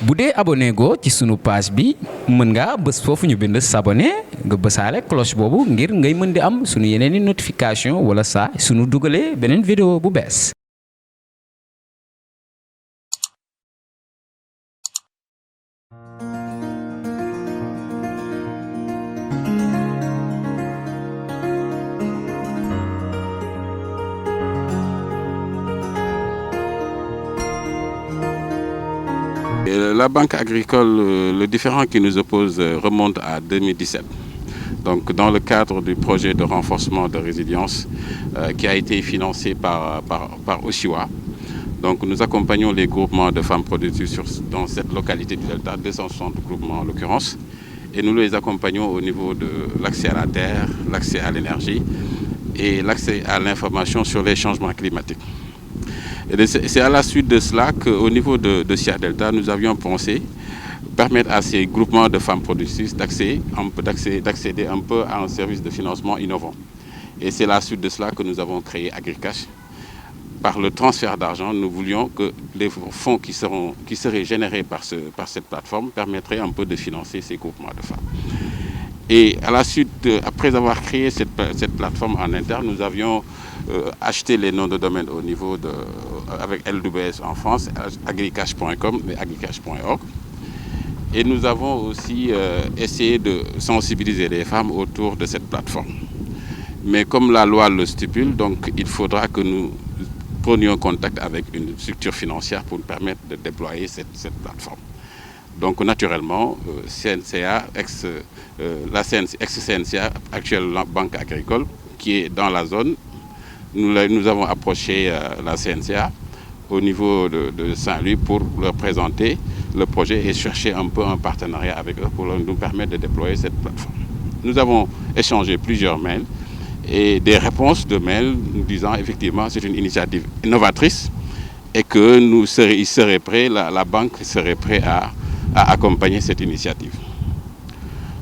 bu dee abonné go ci sunu page bi mën nga bës foofu ñu bind s'abonner nga bësaale cloche boobu ngir ngay mën di am sunu yeneen i notification wala saa sunu dugalee beneen vidéo bu bees. La Banque agricole, le différend qui nous oppose remonte à 2017. Donc, dans le cadre du projet de renforcement de résilience qui a été financé par Oshiwa. Donc, nous accompagnons les groupements de femmes productrices dans cette localité du Delta, 260 groupements en l'occurrence, et nous les accompagnons au niveau de l'accès à la terre, l'accès à l'énergie et l'accès à l'information sur les changements climatiques. C'est à la suite de cela qu'au niveau de SIA Delta, nous avions pensé permettre à ces groupements de femmes productrices d'accéder un peu à un service de financement innovant. Et c'est à la suite de cela que nous avons créé AgriCash. Par le transfert d'argent, nous voulions que les fonds qui seraient générés par cette plateforme permettraient un peu de financer ces groupements de femmes. Et à la suite, après avoir créé cette plateforme en interne, nous avions acheté les noms de domaine au niveau avec LWS en France, agricash.com et agricash.org. Et nous avons aussi essayé de sensibiliser les femmes autour de cette plateforme. Mais comme la loi le stipule, donc il faudra que nous prenions contact avec une structure financière pour nous permettre de déployer cette plateforme. Donc naturellement, CNCA, ex-CNCA, actuelle Banque agricole, qui est dans la zone, nous avons approché la CNCA au niveau de Saint-Louis pour leur présenter le projet et chercher un peu un partenariat avec eux pour nous permettre de déployer cette plateforme. Nous avons échangé plusieurs mails et des réponses de mails nous disant effectivement c'est une initiative innovatrice et que la banque serait prête à accompagner cette initiative.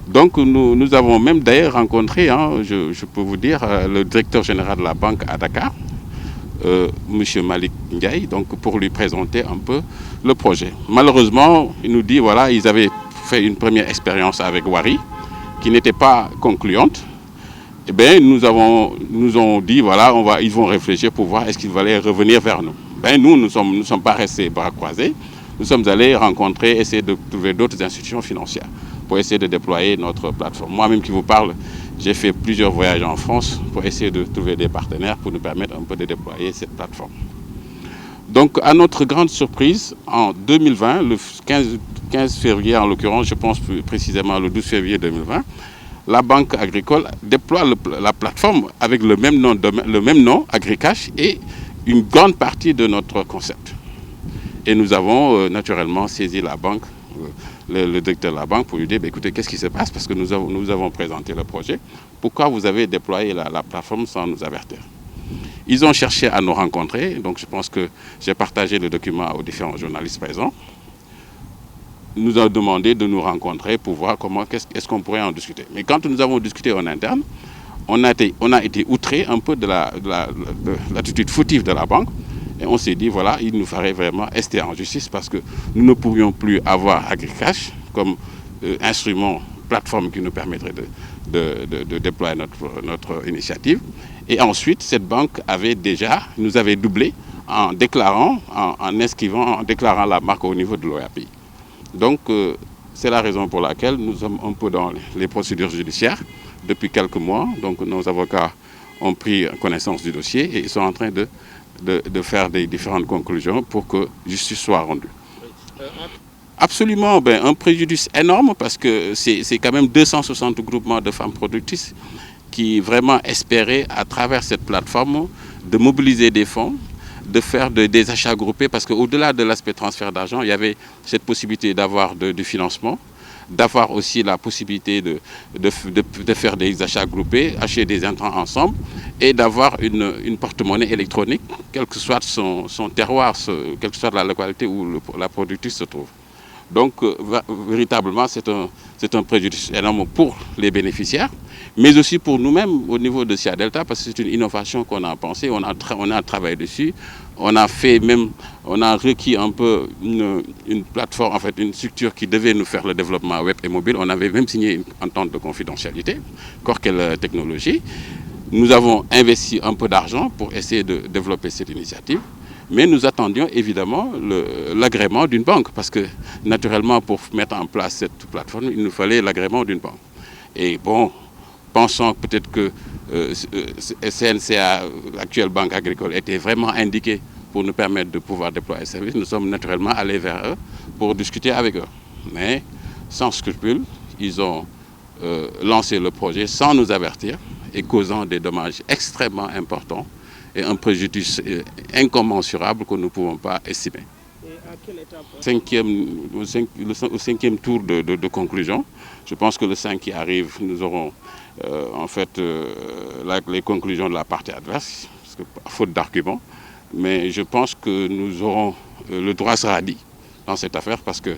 Donc nous avons même d'ailleurs rencontré, je peux vous dire, le directeur général de la banque à Dakar, M. Malik Ndiaye, donc pour lui présenter un peu le projet. Malheureusement, il nous dit voilà, ils avaient fait une première expérience avec Wari qui n'était pas concluante. Eh bien, nous ont dit voilà, ils vont réfléchir pour voir est-ce qu'ils allaient revenir vers nous. Ben, nous ne sommes pas restés bras croisés. Nous sommes allés rencontrer, essayer de trouver d'autres institutions financières pour essayer de déployer notre plateforme. Moi-même qui vous parle, j'ai fait plusieurs voyages en France pour essayer de trouver des partenaires pour nous permettre un peu de déployer cette plateforme. Donc, à notre grande surprise, en 2020, le 15 février en l'occurrence, je pense plus précisément le 12 février 2020, la Banque agricole déploie la plateforme avec le même nom, AgriCash, et une grande partie de notre concept. Et nous avons naturellement saisi la banque, le directeur de la banque, pour lui dire écoutez, qu'est-ce qui se passe? Parce que nous avons présenté le projet. Pourquoi vous avez déployé la plateforme sans nous avertir? Ils ont cherché à nous rencontrer. Donc je pense que j'ai partagé le document aux différents journalistes présents. Ils nous ont demandé de nous rencontrer pour voir comment est-ce qu'on pourrait en discuter. Mais quand nous avons discuté en interne, on a été outrés un peu de l'attitude fautive de la banque. Et on s'est dit, voilà, il nous faudrait vraiment rester en justice parce que nous ne pourrions plus avoir AgriCash comme instrument, plateforme qui nous permettrait de déployer notre initiative. Et ensuite, cette banque nous avait doublé en déclarant la marque au niveau de l'OAPI. Donc, c'est la raison pour laquelle nous sommes un peu dans les procédures judiciaires depuis quelques mois. Donc, nos avocats ont pris connaissance du dossier et ils sont en train de faire des différentes conclusions pour que justice soit rendue. Absolument, un préjudice énorme parce que c'est quand même 260 groupements de femmes productrices qui vraiment espéraient à travers cette plateforme de mobiliser des fonds, de faire des achats groupés parce qu'au-delà de l'aspect transfert d'argent, il y avait cette possibilité d'avoir du financement, d'avoir aussi la possibilité de faire des achats groupés, acheter des intrants ensemble et d'avoir une porte-monnaie électronique, quel que soit son terroir, quelle que soit la localité où la productrice se trouve. Donc, véritablement, c'est C'est un préjudice énorme pour les bénéficiaires, mais aussi pour nous-mêmes au niveau de SIA Delta, parce que c'est une innovation qu'on a pensée, on a travaillé dessus, on a requis un peu une plateforme, en fait, une structure qui devait nous faire le développement web et mobile. On avait même signé une entente de confidentialité, Corkel Technologies. Nous avons investi un peu d'argent pour essayer de développer cette initiative. Mais nous attendions évidemment l'agrément d'une banque, parce que naturellement, pour mettre en place cette plateforme, il nous fallait l'agrément d'une banque. Et bon, pensant peut-être que CNCA, l'actuelle banque agricole, était vraiment indiquée pour nous permettre de pouvoir déployer ce service, nous sommes naturellement allés vers eux pour discuter avec eux. Mais sans scrupule, ils ont lancé le projet sans nous avertir et causant des dommages extrêmement importants et un préjudice incommensurable que nous ne pouvons pas estimer. Et à quelle étape? Au cinquième tour de conclusion. Je pense que le 5 qui arrive, nous aurons les conclusions de la partie adverse, parce que, faute d'arguments. Mais je pense que nous aurons, le droit sera dit dans cette affaire, parce que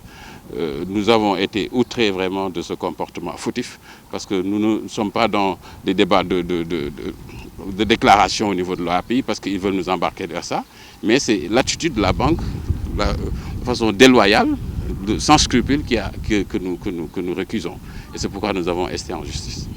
nous avons été outrés vraiment de ce comportement fautif, parce que nous ne sommes pas dans des débats de déclaration au niveau de l'OAPI, parce qu'ils veulent nous embarquer vers ça, mais c'est l'attitude de la banque, de façon déloyale, sans scrupule, que nous récusons. Et c'est pourquoi nous avons esté en justice.